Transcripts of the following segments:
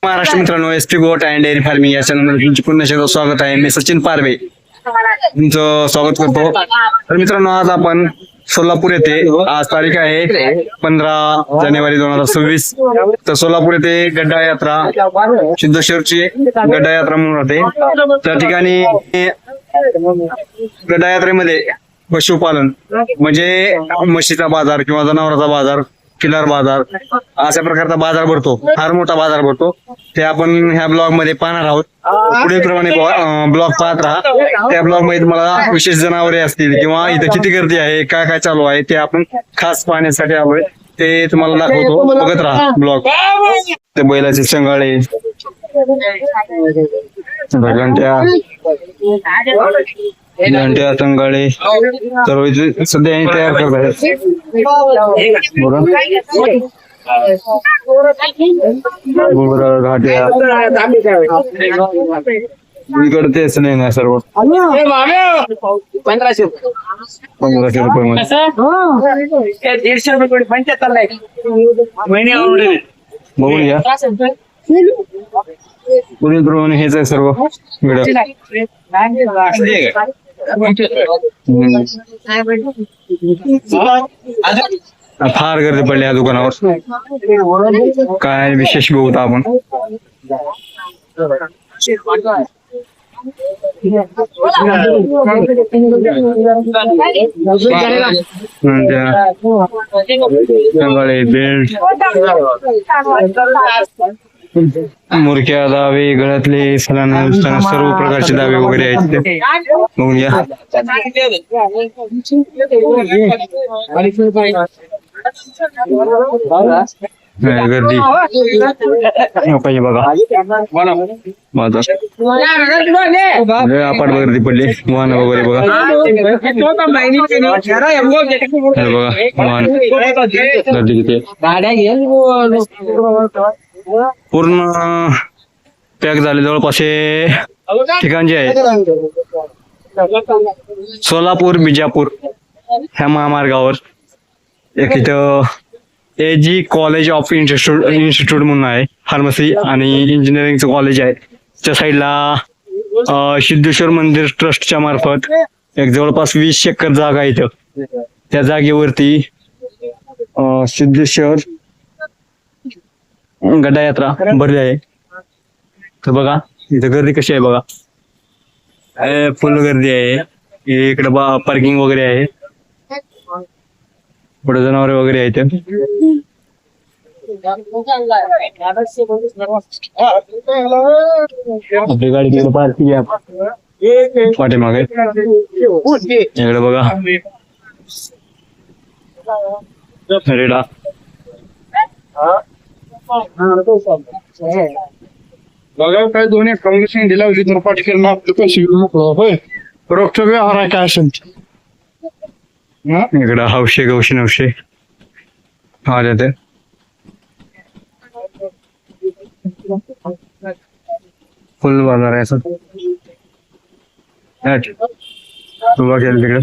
महाराष्ट्र मित्रांनो, एसपी गोट and dairy farming या चॅनलमध्ये तुमचे पुन्हा एकदा स्वागत आहे. मी सचिन पारवे तुमचं स्वागत करतो. तर मित्रांनो, आज आपण सोलापूर येथे, आज तारीख आहे 15 जानेवारी 2026. तर सोलापूर येथे गड्डा यात्रा, सिद्धेश्वरची गड्डा यात्रा म्हणून राहते. त्या ठिकाणी गड्डा यात्रेमध्ये पशुपालन म्हणजे म्हशीचा बाजार किंवा जनावरांचा बाजार, किल्लार बाजार अशा प्रकारचा बाजार भरतो. फार मोठा बाजार भरतो. ते आपण ह्या ब्लॉग मध्ये पाहणार आहोत. पुढील प्रमाणे ब्लॉग पाहत राहा. त्या ब्लॉग मध्ये तुम्हाला विशेष जनावरे असतील किंवा इथे किती गर्दी आहे, काय काय चालू आहे ते आपण खास पाहण्यासाठी आलोय. ते तुम्हाला दाखवतो, बघत राहा ब्लॉग. ते बैलाचे संगाळे, घंट्या संगाळे सर्व सध्या तयार करत आहेत. घाट्या इकडे तेच नाही ना सर्व 1500 रुपये मध्ये 150 रुपये 75 ला बघून घ्या. पुढील प्रमाणे हेच आहे सर्व व्हिडिओ. फार गर्दी पडली या दुकानावर. काय विशेष बघू आपण. बेल्ट, मुरक्या, दावे, गळ्यातले सलाना सर्व प्रकारचे दावे वगैरे आहेत. बघून घ्या. गर्दी पाहिजे बघा. माझा अपाट गर्दी पडली. वाहन वगैरे बघा. बघा वाहन गर्दी किती पूर्ण पॅक झाले. जवळपास ठिकाण जे आहे सोलापूर बिजापूर ह्या महामार्गावर एक इथं AG कॉलेज ऑफ इन्स्टिट्यूट म्हणून आहे. फार्मसी आणि इंजिनिअरिंगचं कॉलेज आहे. त्या साईडला सिद्धेश्वर मंदिर ट्रस्टच्या मार्फत एक जवळपास 20 एकर जागा आहे इथं. त्या जागेवरती सिद्धेश्वर गड्डा यात्रा भरली आहे. तर बघा इथं गर्दी कशी आहे बघा. फुल गर्दी आहे. इकडे पार्किंग वगैरे आहे. पुढे जनावरे वगैरे आहेत. आपली गाडी तिकडे पार्किंग आहे पाठीमागे. इकडे बघा रेडा. बघा काय दोन्ही काँग्रेसने दिला होती तर पाटील आपलं पैसे होय रोख व्यवहार आहे काय असेल. इकडं हौशे गौशे नवशे आले ते. फुल बाजार आहे असं उभा केलं तिकडे.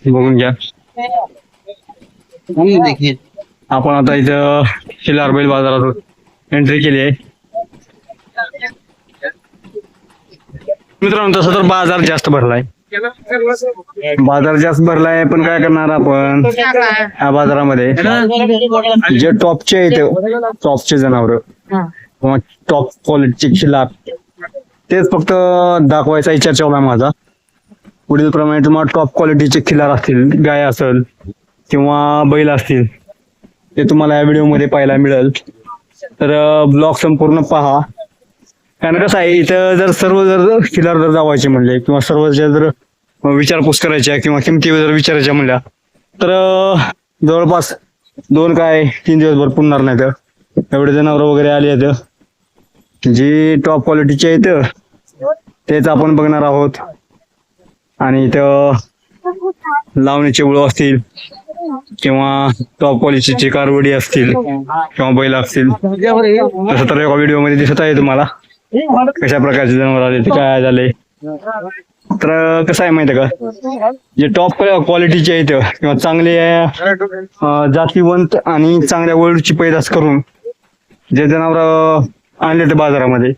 बघून घ्या. आपण आता इथं खिल्लार बैल बाजारात एंट्री केली आहे. मित्रांनो, तसं तर बाजार जास्त भरलाय. पण काय करणार आपण या बाजारामध्ये जे टॉपचे आहेत, टॉपचे जनावर किंवा टॉप क्वालिटीचे खिल्लार तेच फक्त दाखवायचा विचार चालू आहे माझा. पुढील प्रमाणे तुम्हाला टॉप क्वालिटीचे खिल्लार असतील, गाय असेल किंवा बैल असतील, ते तुम्हाला या व्हिडिओ मध्ये पाहायला मिळेल. तर ब्लॉग संपूर्ण पहा. कारण कसं आहे, इथं जर सर्व जर खिल्लार जर जावायचे म्हणले किंवा सर्व जर विचारपूस करायच्या किंवा किमती जर विचारायच्या म्हणल्या तर जवळपास 2 काय 3 दिवस भर पुरणार नाही. तर एवढे जनावर वगैरे आले आहेत. जी टॉप क्वालिटीचे आहेत तेच आपण बघणार आहोत. आणि इथं लावणीचे उळू असतील किंवा टॉप क्वालिटीची कारवडी असतील किंवा बैल असतील, तसं तर एका व्हिडिओ मध्ये दिसत आहे तुम्हाला कशा प्रकारचे जनावर आले, ते काय झाले. तर कसं आहे माहिती आहे का, जे टॉप क्वालिटीचे आहेत किंवा चांगले जातीवंत आणि चांगल्या वळूची पैदास करून जे जनावर आणले ते बाजारामध्ये,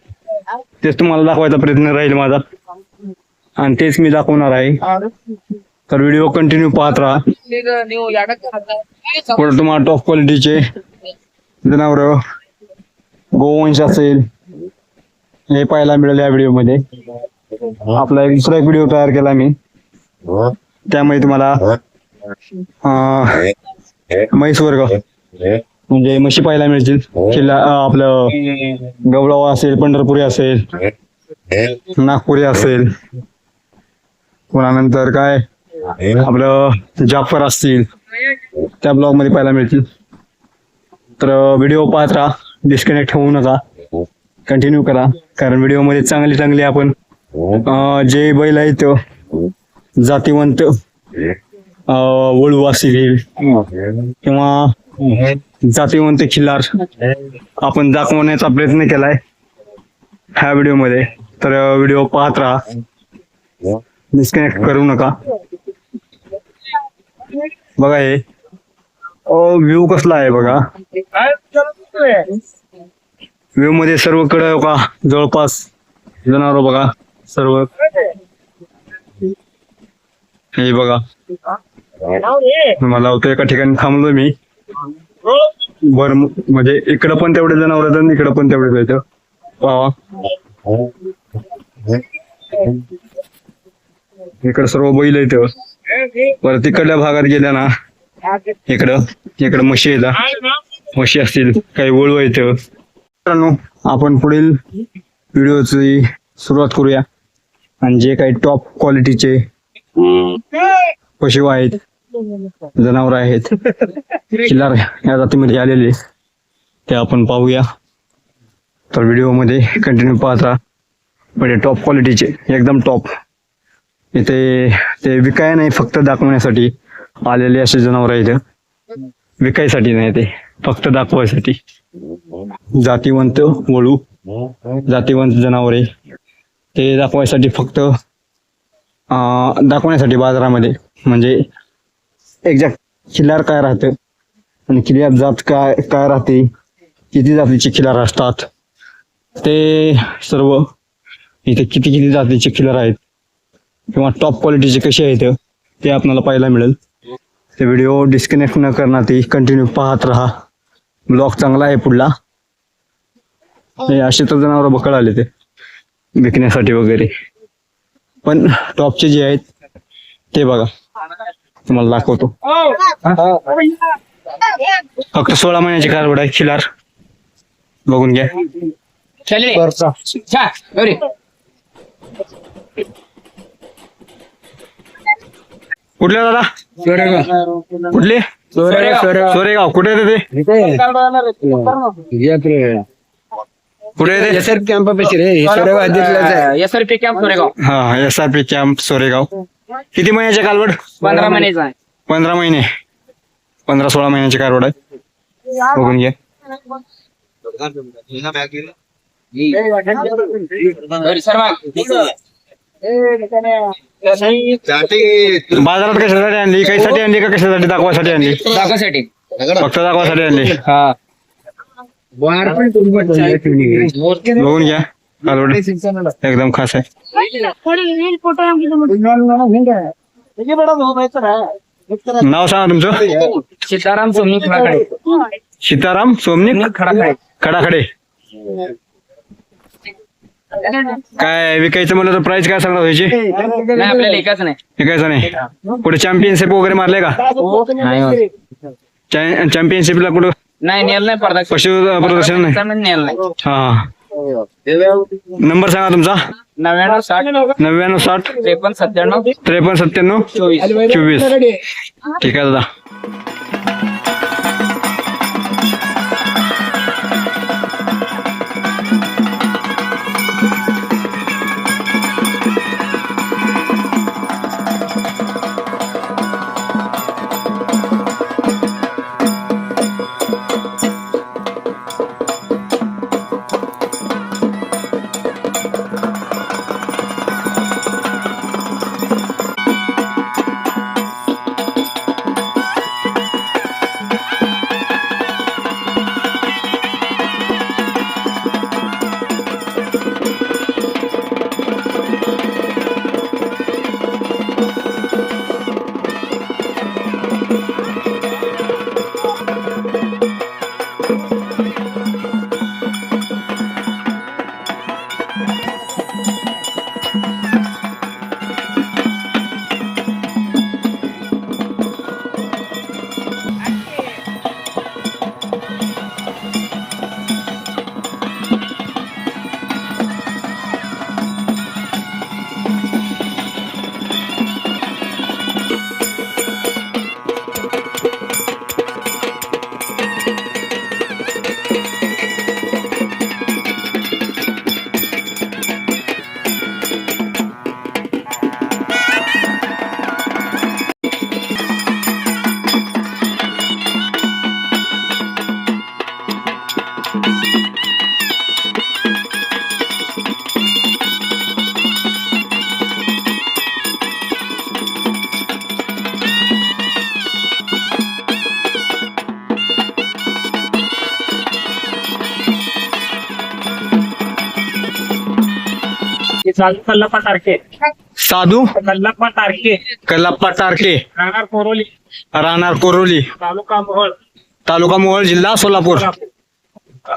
तेच तुम्हाला दाखवायचा प्रयत्न राहील माझा आणि तेच मी दाखवणार आहे. तर व्हिडिओ कंटिन्यू पाहत राहा. पुढे तुम्हाला टॉप क्वालिटीचे जनावर गोवंश असेल हे पाहायला मिळेल या व्हिडिओ मध्ये. आपला दुसरा एक व्हिडिओ तयार केला मी, त्यामध्ये तुम्हाला म्हैस वर्ग म्हणजे म्हशी पाहायला मिळतील. किल्ला आपलं गवळावा असेल, पंढरपुरी असेल, नागपुरी असेल, पुन्हा काय आपलं जाफर असतील, त्या ब्लॉग मध्ये पाहायला मिळतील. तर व्हिडिओ पाहत राहा, डिस्कनेक्ट होऊ नका, कंटिन्यू करा. कारण व्हिडिओ मध्ये चांगले चांगले आपण जे बैल आहेत जातीवंत वळू असतील किंवा जातीवंत खिल्लार आपण दाखवण्याचा प्रयत्न केलाय ह्या व्हिडिओ मध्ये. तर व्हिडिओ पाहत राहा, डिस्कनेक्ट करू नका. बघा हे व्ह्यू कसला आहे बघा. व्ह्यू मध्ये सर्वकडे बघा जवळपास जनावर बघा सर्व. हे बघा मला होतं एका ठिकाणी थांबलो मी. म्हणजे इकडं पण तेवढे जनावर आहेत आणि इकडं पण तेवढे आहेत. पहा इकडं सर्व बैल आहेत. परत तिकडल्या भागात गेल्या ना इकडं म्हशी आहेत, म्हशी असतील, काही वळू आहेत. मित्रांनो, आपण पुढील व्हिडिओची सुरुवात करूया. आणि जे काही टॉप क्वालिटीचे पशु आहेत, जनावर आहेत, खिल्लार या जातीमध्ये आलेले, ते आपण पाहूया. तर व्हिडिओ मध्ये कंटिन्यू पाहत राहा. म्हणजे टॉप क्वालिटीचे एकदम टॉप. इथे ते विकाय नाही, फक्त दाखवण्यासाठी आलेले असे जनावर आहेत. विकायसाठी नाही, ते फक्त दाखवायसाठी. जातीवंत वळू, जातीवंत जनावरे ते दाखवायसाठी, फक्त दाखवण्यासाठी बाजारामध्ये. म्हणजे एक्झॅक्ट खिल्लार काय राहतं आणि खिल्लार जात काय काय राहते, किती जातीचे खिल्लार असतात, ते सर्व इथे किती किती जातीचे खिल्लार आहेत किंवा टॉप क्वालिटीचे कसे आहेत ते आपल्याला पाहायला मिळेल. ते व्हिडिओ डिस्कनेक्ट न करणार, ते कंटिन्यू पाहत राहा. ब्लॉग चांगला आहे पुढला. हे असे तर जनावर बकळ आले ते विकण्यासाठी वगैरे, पण टॉपचे जे आहेत ते बघा तुम्हाला दाखवतो. फक्त 16 महिन्याची कारवड आहे खिलार, बघून घ्या. कुठल्या दादा? कुठले? सोरेगाव. कुठे येते ते? कुठे येते? SRP कॅम्प पैसे रे, SRP कॅम्प सोरेगाव. हा, SRP कॅम्प सोरेगाव. किती महिन्याचे कालवड? 15 महिन्याचा. 15 महिने, 15-16 महिन्याचे कारवड आहे, बघून घ्या. बाजारात कशासाठी आणली? काहीसाठी आणली का कशासाठी? दाखवासाठी आणली? दाखवासाठी. फक्त दाखवासाठी आणली. हा, बघून घ्या, कालवड एकदम खास आहे. नाव सांगा तुमचं? सीताराम सोमनी खडाखडे. सीताराम सोमनी खडाखडे. काय विकायचं म्हणलं तर प्राइस काय सांगणार व्हायची? नाही, आपल्याला एकाच नाही. विकायचं नाही. कुठे चॅम्पियनशिप वगैरे मारले का? नाही, चॅम्पियनशिपला कुठं? नाही नेल नाही. पशु प्रदर्शन नाही. नेल नाही. हा, नंबर सांगा तुमचा? 99 99 60 53 97 53 97 24. ठीक आहे दादा. कल्लप्पा तारखे साधू कल्लप्पा तारखे कल्लाप्पा टारके राहणार कोरोली राहणार कोरोली तालुका मोहोळ तालुका मोहोळ जिल्हा सोलापूर.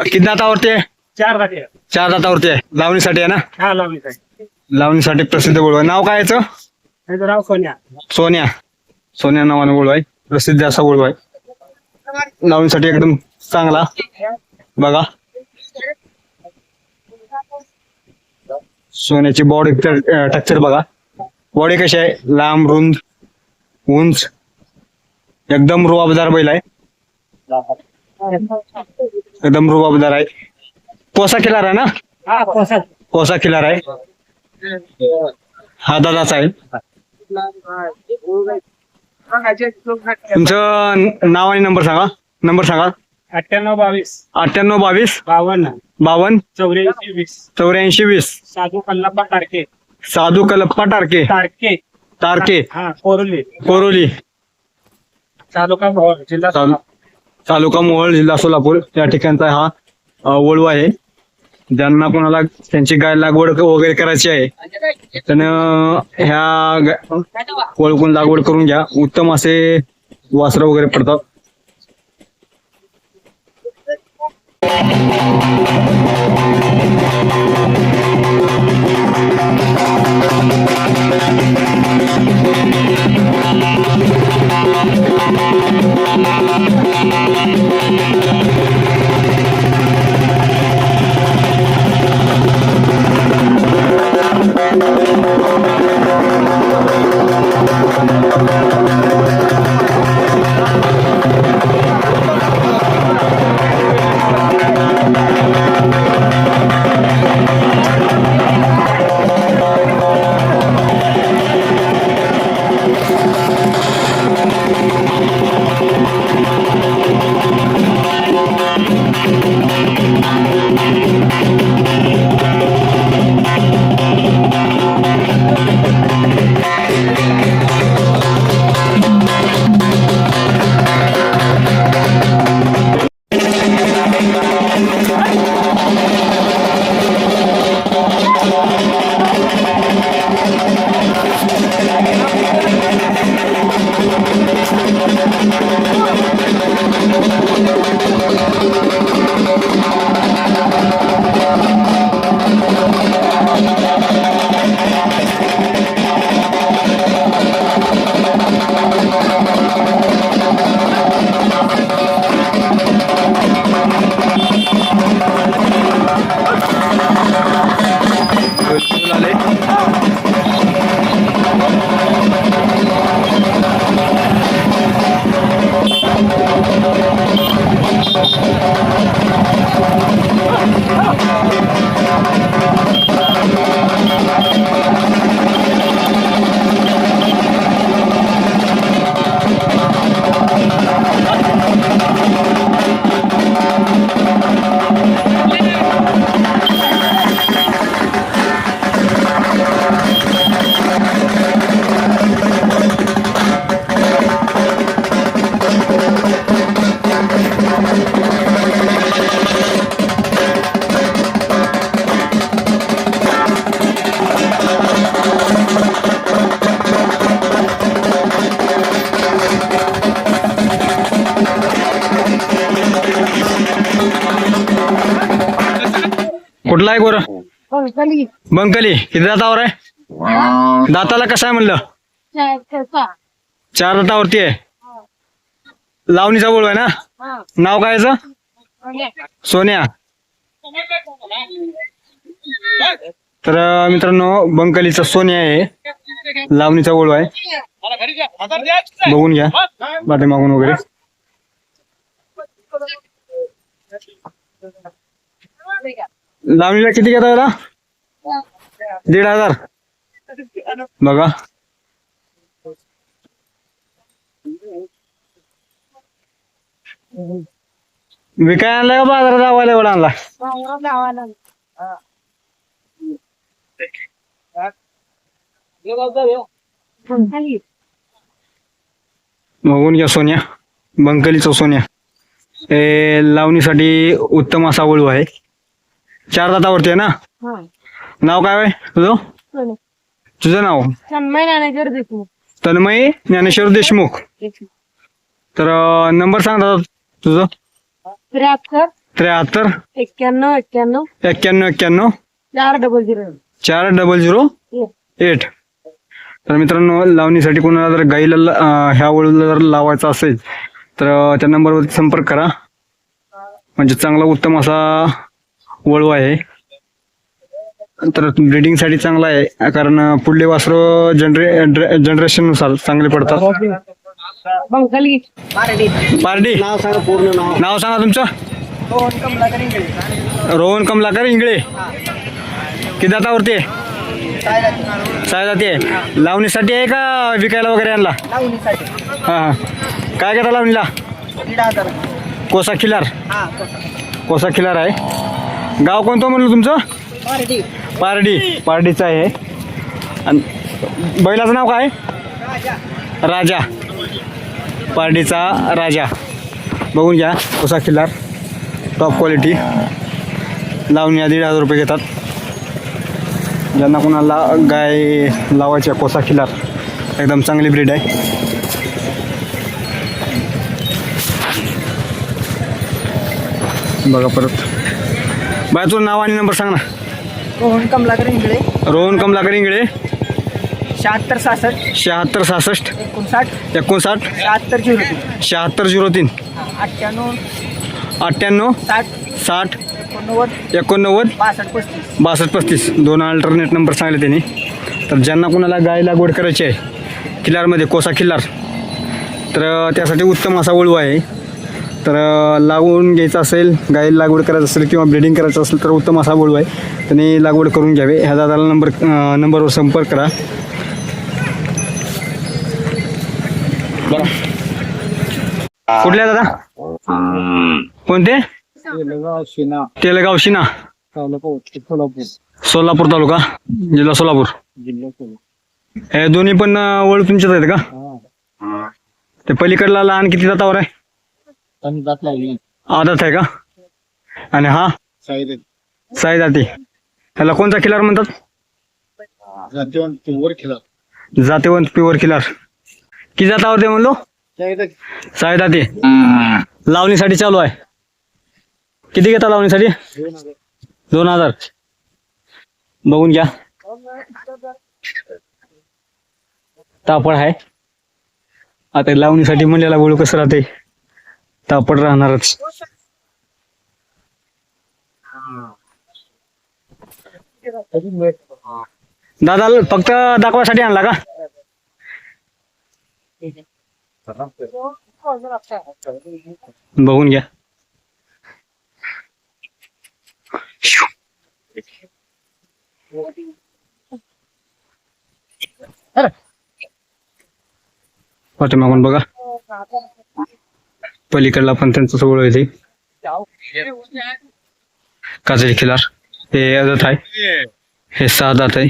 किती दातावरती आहे? 4 जाती 4 दातावरती आहे. लावणीसाठी आहे ना? हा लावली साहेब. लावणीसाठी प्रसिद्ध वळू आहे. नाव काय याचं? हे राव सोन्या सोन्या. सोन्या नावाने वळू आहे. प्रसिद्ध असा वळू आहे. लावणीसाठी एकदम चांगला. बघा सोन्याची बॉडी टेक्स्चर बघा. बॉडी कशी आहे? लांब रुंद उंच एकदम रुबाबदार बैल आहे. एकदम रुबाबदार आहे. कोसा खिलार आहे ना? हा कोसा कोसा खिलार आहे. हा दादाचा आहे. तुमचं नाव आणि नंबर सांगा. नंबर सांगा. 9822 9822 52 52 84 20 84 20. साधू कल्लप्पा तारखे साधू कल्लप्पा टारके तारखे टारके हा कोरोली कोरोली तालुका मोहोळ जिल्हा तालुका मोहोळ जिल्हा सोलापूर या ठिकाणचा हा वळू आहे. ज्यांना कोणाला त्यांची गाय लागवड वगैरे करायची आहे त्यानं ह्या वळकून लागवड करून घ्या. उत्तम असे वासरं वगैरे पडतात. कुठला आहे गोर? बंकली. किती दातावर आहे? दाताला कसं आहे म्हणलं? 4 दातावरती आहे. लावणीचा वळू आहे ना? नाव काय याचं? सोन्या. तर मित्रांनो बंकलीचा सोन्या आहे. लावणीचा वळू आहे. बघून घ्या पाठीमागून वगैरे. लावणीला किती घेता दादा? 1,500. बघा विकाय आणला का बाजारात लावायला एवढा आणला? बघून घ्या सोन्या. बंकलीचा सोन्या. लावणीसाठी उत्तम असा वळू आहे. 4 दातावरती आहे ना? नाव काय आहे तुझं? तुझं नाव? तन्मय ज्ञानेश्वर देशमुख. तर नंबर सांग दादा तुझं. 73 91 91 4008. तर मित्रांनो, लावणीसाठी कोणाला जर गाईला ह्या वळूला जर लावायचा असेल तर त्या नंबरवरती संपर्क करा. म्हणजे चांगला उत्तम असा वळू आहे. तर ब्रिडिंगसाठी चांगला आहे, कारण पुढले वासरं जनरेशननुसार चांगले पडतात. पारडी नाव सांगा तुमचं. रोहन कमलाकर इंगळे. किती दातावरती आहे? 6 जाती आहे. लावणीसाठी आहे का विकायला वगैरे आणला? हा. काय घेता लावणीला? कोसा खिलार. कोसा खिलार आहे. गाव कोणतं म्हणलं तुमचं? पारडीचं आहे. आणि बैलाचं नाव काय? राजा. पारडीचा राजा. बघून घ्या, कोसा खिलार, टॉप क्वालिटी. लावणी 1,500 रुपये घेतात. ज्यांना कोणाला गाय लावायची आहे, कोसा खिलार एकदम चांगली ब्रीड आहे. बघा परत. बाय तुझं नाव आणि नंबर सांग ना. रोहन कमलाकर इंगळे. रोहन कमलाकर इंगळे. 76 66 76 66 59 59 76 76 03 03 98 60 60 89 89 62 35. 62 35. 2 अल्टरनेट नंबर सांगले त्यांनी. तर ज्यांना कोणाला गाय लागवड करायची आहे खिलारमध्ये, कोसा खिल्लार, तर त्यासाठी उत्तम असा वळू आहे. तर लागवून घ्यायचं असेल, गायला लागवड करायचं असेल किंवा ब्रिडिंग करायचं असेल तर उत्तम असा वळू आहे. त्यांनी लागवड करून घ्यावे. ह्या दादाला नंबरवर संपर्क करा. कुठल्या दादा? कोणते? तेलगाव शिना, सोलापूर तालुका, जिल्हा सोलापूर. हे दोन्ही पण वळू तुमच्याच आहेत का? ते पलीकडला लहान किती दातावर आहे? आदत आहे का? आणि हा साई जाती. ह्याला कोणता खिलार म्हणतात? जातीवंत प्युअर खिलार. किती जातावर ते म्हणलो? साई जाती. लावणीसाठी चालू आहे. किती घेता लावणीसाठी? 2000. बघून घ्या, तापड आहे. आता लावणीसाठी म्हणलेला वळू कसं राहते, तापड राहणारच. दादा फक्त दाखवासाठी आणला का? बघून घ्या. पाठीमागून बघा, पलीकडला पण त्यांचं सगळं येते. काजळी खिलार. हे आदत आहे, हे 6 दात आहे.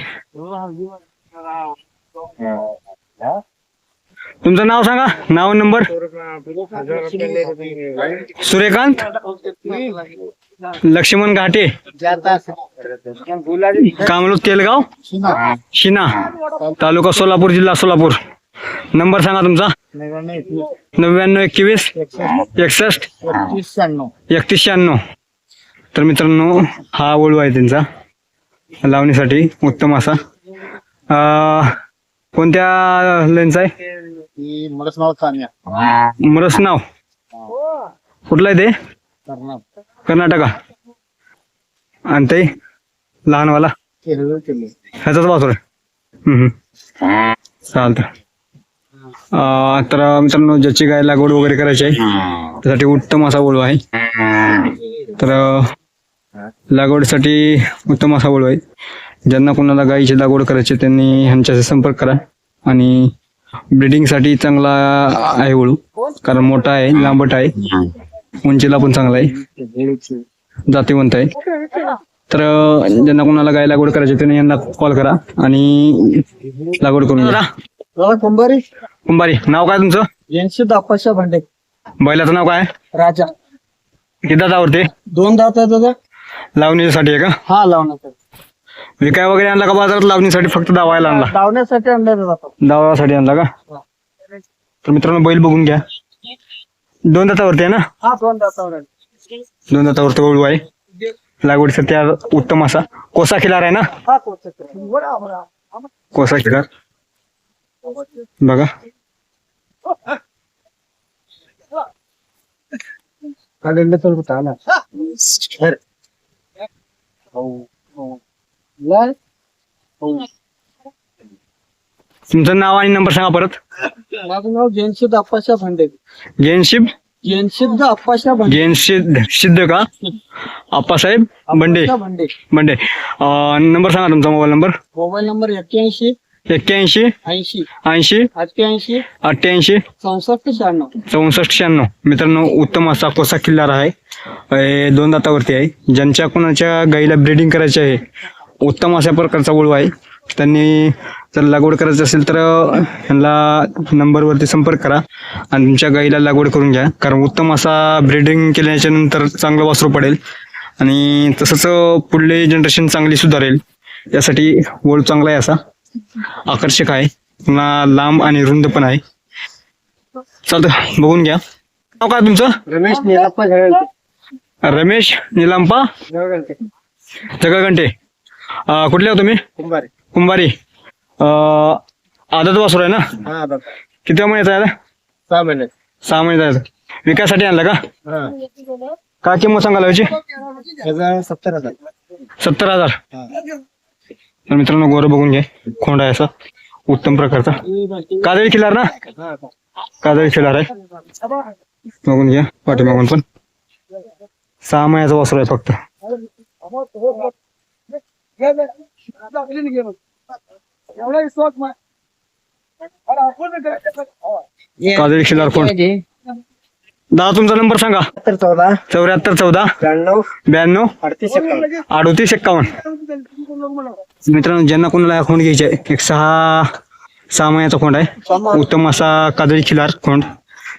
तुमचं नाव सांगा, नाव नंबर. सूर्यकांत लक्ष्मण घाटे, कामलू तेलगाव शिना, तालुका सोलापूर, जिल्हा सोलापूर. नंबर सांगा तुमचा. 99 21 61 31 96. तर मित्रांनो, हा वळू आहे त्यांचा लावणीसाठी उत्तम असा. कोणत्या लेनचा आहे? मरसनाव. कुठला आहे ते? कर्नाटका. आणि ते लहानवाला ह्याचाच वासर आहे. चालतं. तर मित्रांनो, ज्याची गाय लागवड वगैरे करायची आहे त्यासाठी उत्तम असा वळू आहे. तर लागवडीसाठी उत्तम असा वळू आहे. ज्यांना कोणाला गायीची लागवड करायची त्यांनी ह्यांच्याशी संपर्क करा. आणि ब्रिडिंगसाठी चांगला आहे वळू, कारण मोठा आहे, लांबट आहे, उंचीला पण चांगला आहे, जातीवंत आहे. तर ज्यांना कोणाला गाय लागवड करायची त्यांनी यांना कॉल करा आणि लागवड करून घ्या. कुंभारी. नाव काय तुमचं? यांशी दाखवाशा भांडे. बैलाचं नाव काय? राजा. किती दातावरती? 2 दात आहे दादा. लावणीसाठी आहे का? हा, लावणार. विकाय वगैरे आणला का बाजारात लावणीसाठी फक्त दावायला आणला? धावण्यासाठी आणलं जातो. दावासाठी आणला का? तर मित्रांनो बैल बघून घ्या. 2 दातावरती आहे ना? हा 2 दातावर. 2 दातावरती वळू आहे. लागवडीसाठी उत्तम असा कोसा खिलार आहे ना? हा बरोबर. कोसा खिलार बघा. काढले तर कुठं आला. तुमचं नाव आणि नंबर सांगा परत. माझं नाव जयंतसिद्ध अप्पाशा भांडे. गेनशिप जयंतसिद्ध अप्पाशा भांडे. सिद्ध का? आप्पासाहेब बंडे भांडे. बंडे. नंबर सांगा तुमचा मोबाईल नंबर. Mobile number 81 81 80 80 88 88 64 96. 64 96. मित्रांनो उत्तम असा कोसा किल्लार आहे. 2 दातावरती आहे. ज्यांच्या कोणाच्या गाईला ब्रीडिंग करायची आहे, उत्तम अशा प्रकारचा वळू आहे. त्यांनी जर लागवड करायची असेल तर ह्यांना नंबरवरती संपर्क करा आणि तुमच्या गाईला लागवड करून घ्या. कारण उत्तम असा ब्रीडिंग केल्याच्या नंतर चांगलं वासरू पडेल आणि तसंच पुढले जनरेशन चांगली सुधारेल. यासाठी वळू चांगला आहे, असा आकर्षक आहे, पुन्हा लांब आणि रुंद पण आहे. चालतं बघून घ्या. नाव काय तुमचं? रमेश नीलप्पा झगडते. रमेश निलांपा जगागंटे. कुठले हो तुम्ही? कुंभारे. कुंभारी. आदत वासरू आहे ना? हा दादा. किती महिन्याचा आहे? 6 महिने. 6 महिन्याचा आहे. विकायसाठी आणला का? हा. काय किंमत सांगायला याची? 70,000. 70,000. तर मित्रांनो गोरं बघून घ्या. खोंड आहे असा उत्तम प्रकारचा. काजळी खिलार ना? काजळी खिलार आहे. बघून घ्या पाठीमागून पण. 6 महिन्याचा वासरू आहे फक्त. काजळी खिलार खोंड. दादा तुमचा नंबर सांगा. 14 74 14 92 92 38 51. 38 51. मित्रांनो ज्यांना कोणाला खोंड घ्यायचे, एक 6 महिन्याचा खोंड आहे. उत्तम असा काजळी खिलार खोंड.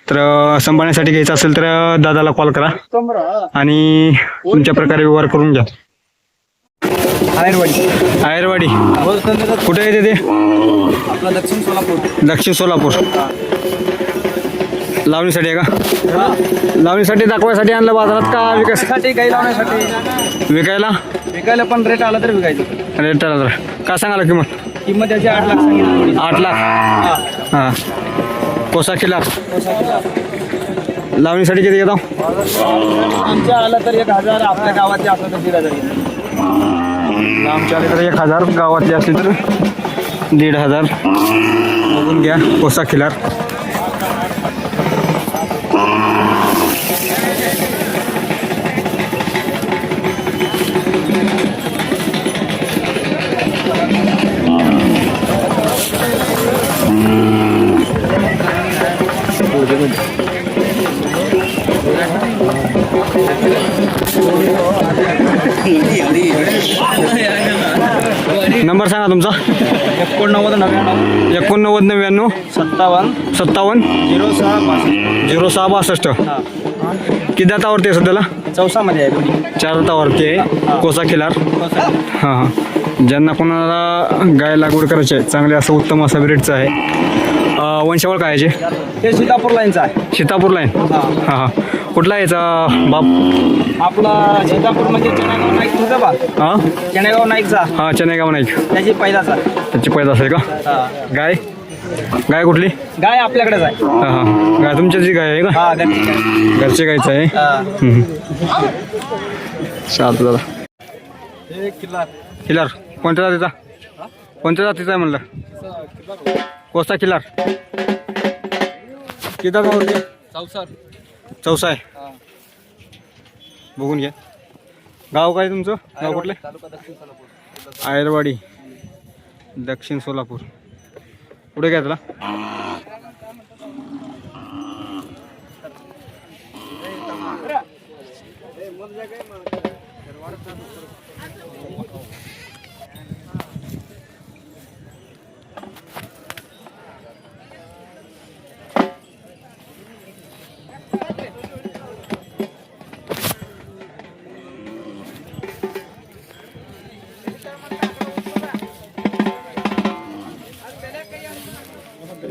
तर सांभाळण्यासाठी घ्यायचा असेल तर दादाला कॉल करा आणि तुमच्या प्रकारे व्यवहार करून घ्या. आयरवाडी कुठे येते ते? आपला दक्षिण सोलापूर. दक्षिण सोलापूर. लावणीसाठी आहे का? लावणीसाठी दाखवायसाठी आणलं बाजारात का विकायसाठी? गाई लावण्यासाठी. विकायला पण रेट आला तर विकायचं. रेट आला काय सांगायला किंमत? किंमत त्याची 8 लाख सांगितली. 8 लाख. हा. कोसा खिलार. लावणीसाठी किती घेतो? आमच्या आलं तर 1,000. आपल्या गावातले असलं तर 1,500. आमच्या आले तर 1,000. गावातले असले तर 1,500. बघून घ्या कोसा खिलार. नंबर सांगा तुमचा. 89 99 89 99 57 57 06 62. 06 62. किती दातावरती आहे सध्याला? 4 मध्ये आहे. 4 दातावरती आहे कोसा खिलार. हां हां. ज्यांना कोणाला गाय लागवड करायची आहे, चांगले असं उत्तम असं ब्रीडचं आहे. वंशावळ काय याचे? ते सीतापूर लाईनचा आहे. सीतापूर लाईन. हां हां. कुठला याचा बाप? आपला सीतापूर म्हणजे चेनेगाव नाईक होतं बा. हां चेनेगाव नाईकचा. हां चेनेगाव नाईक. त्याची पैदाचा. त्याची पैदास आहे का? गाय गाय कुठली? गाय आपल्याकडेच आहे. हां हां. गाय तुमच्याची गाय आहे का? हा घरची गाय. घरची गायचं आहे. चालतं दादा. खिलार कोणत्या जातीचा? कोणत्या जातीचा आहे म्हणलं? कोसा खिलार. किती दातावरती? चौसा आहे. बघून घ्या. गाव काय तुमचं? गाव कुठले? आयरवाडी दक्षिण सोलापूर. पुढे काय तुला?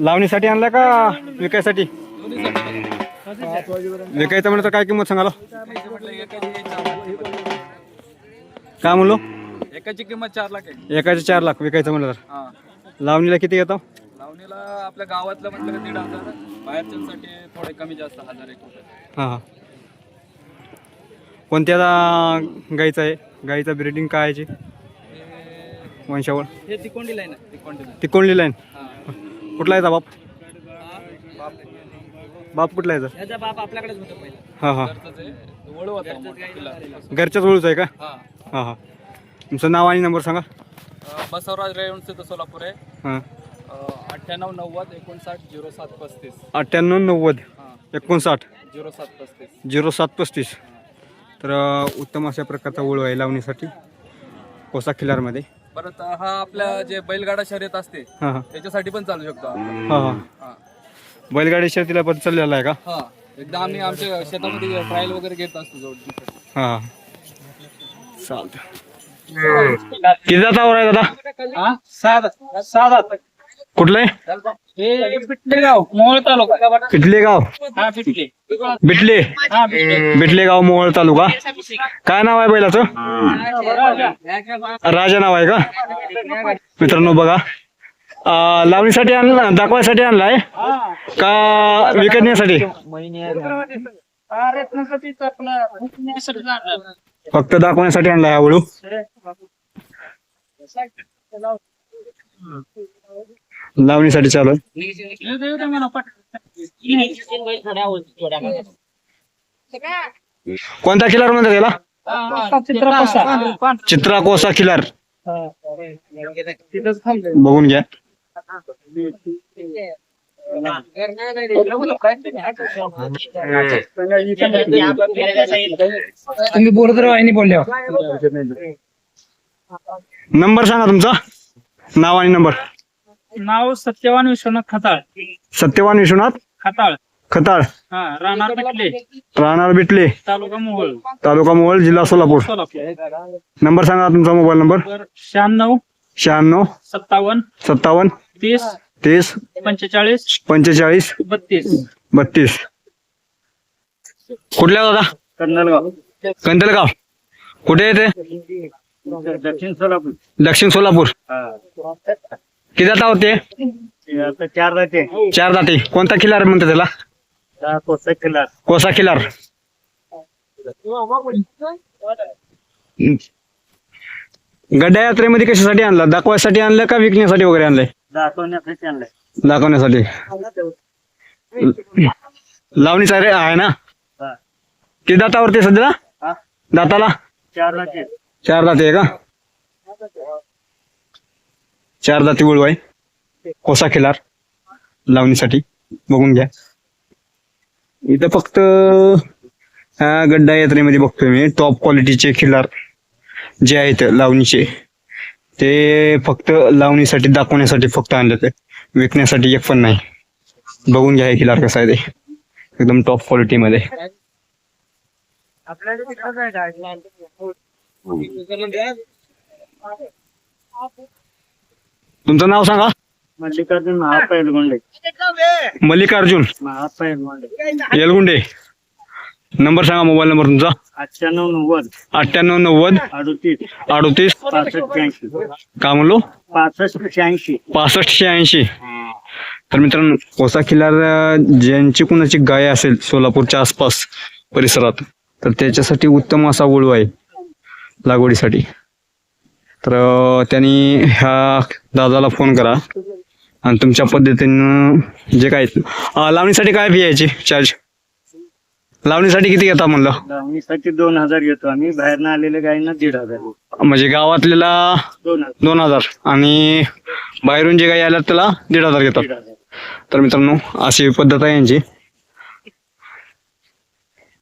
लावणीसाठी आणला का विकायसाठी? विकायचं म्हणलं तर काय किंमत सांगाला? काय म्हणलो? एकाची किंमत 4 लाख आहे. एकाचे 4 लाख विकायचं म्हणलं तर. हा. लावणीला किती येतो? लावणीला आपल्या गावातलं म्हटलं की 1,500, बाहेरच्यांसाठी थोडे कमी जास्त 1,000-1 रुपये. हां हां. कोणत्या गाईचं आहे? गाईचा ब्रीडिंग काय आहे? वंशावळ हे तिकोंडी लाईन आहे. तिकोंडली लाईन. हा. कुठला आहे बाप? बाप कुठला आहे? ह्याचा बाप आपल्याकडेच होता पहिला. हां हां. घरचंच आहे. वळू होता मोठा किल्ला. घरच्याच ओळूचं आहे का? हा. हां हां. तुमचं नाव आणि नंबर सांगा. बसवराज रेवणसिद्ध सोलापूर आहे. हां. 98 90 59 07 35. 98 90 हा. 59 07 35. 07 35. तर उत्तम अशा प्रकारचा ओळू आहे लावणीसाठी कोसा खिलारमध्ये. परत हा आपल्या जे बैलगाडा शर्यत असते हां हां त्याच्यासाठी पण चालू शकतो आपण. हां हां. हा. बैलगाडी शर्यतीला पण चाललेला आहे का? हा. एकदा आम्ही आमच्या शेतामध्ये ट्रायल वगैरे घेत असतो जोडीसाठी. हां हां. चालतं. किती जातावर आहे दादा? कुठलं आहे? बिटले गाव मोहोळ तालुका. पिठले गाव. हा बिटले. बिटले. बिटले गाव मोहोळ तालुका. काय नाव आहे बैलाचं? राजा नाव आहे का? मित्रांनो बघा, लावणीसाठी आणला, दाखवायसाठी आणलाय का विकण्यासाठी? फक्त दाखवण्यासाठी आणलाय हा वळू. लावणीसाठी चालू आहे. कोणता खिलार म्हणतात त्याला? चित्रा कोसा खिलार. बघून घ्या. तुम्ही बोरदर वाहिनी बोलले. नंबर सांगा तुमचा, नाव आणि नंबर. नाव सत्यवान विश्वनाथ खताळ. सत्यवान विश्वनाथ खताळ. खताळ. हा. राहणार बिटले. राहणार बिटले, तालुका मोहोळ. तालुका मोहोळ, जिल्हा सोलापूर. सोलापूर. नंबर सांगा तुमचा, मोबाईल नंबर. 96 96 57 57 30 30 45 45 32. 32. कुठल्या दादा? कंदलगाव. कंदलगाव. कुठे येते? दक्षिण सोलापूर. दक्षिण सोलापूर. किती जाता होते? 4 जाते. 4 दाते. कोणता खिलार म्हणतात त्याला? कोसा खिलार. गड्डा यात्रेमध्ये कशासाठी आणला? दाखवायसाठी आणलं का विकण्यासाठी वगैरे आणलंय? दाखवण्यासाठी आणलंय. दाखवण्यासाठी. लावणीचा रे आहे ना? किती दातावरती सध्या? दाताला 4 जाते. 4 दाते आहे का? 4 दाती वळू आहे कोसा खिलार लावणीसाठी. बघून घ्या. इथं फक्त गड्डा यात्रेमध्ये बघतोय मी टॉप क्वालिटीचे खिलार जे आहेत लावणीचे, ते फक्त लावणीसाठी दाखवण्यासाठी फक्त आणले, ते विकण्यासाठी एक पण नाही. बघून घ्या हे खिलार कसं आहे, ते एकदम टॉप क्वालिटी मध्ये. तुमचं नाव सांगा. मल्लिकार्जुन महाप्पा येलगुंडे. मल्लिकार्जुन महाप्पा येलगुंडे. येलगुंडे. नंबर सांगा, मोबाईल नंबर तुमचा. 98 98 90 38 38 65 86. काय म्हणलो? 65 86. 65 80. तर मित्रांनो, कोसा खिलार ज्यांची कुणाची गाय असेल सोलापूरच्या आसपास परिसरात, तर त्याच्यासाठी उत्तम असा वळू आहे लागवडीसाठी. तर त्यांनी ह्या दादाला फोन करा आणि तुमच्या पद्धतीनं जे काय लावणीसाठी काय फी यायची चार्ज? लावणीसाठी किती घेता म्हणलं? लावणीसाठी 2000 घेतो आम्ही. बाहेरनं आलेल्या गायींना 1500. म्हणजे गावातलेला 2000 आणि बाहेरून जे गाई आल्या त्याला 1500 घेतात. तर मित्रांनो, अशी पद्धत आहे यांची.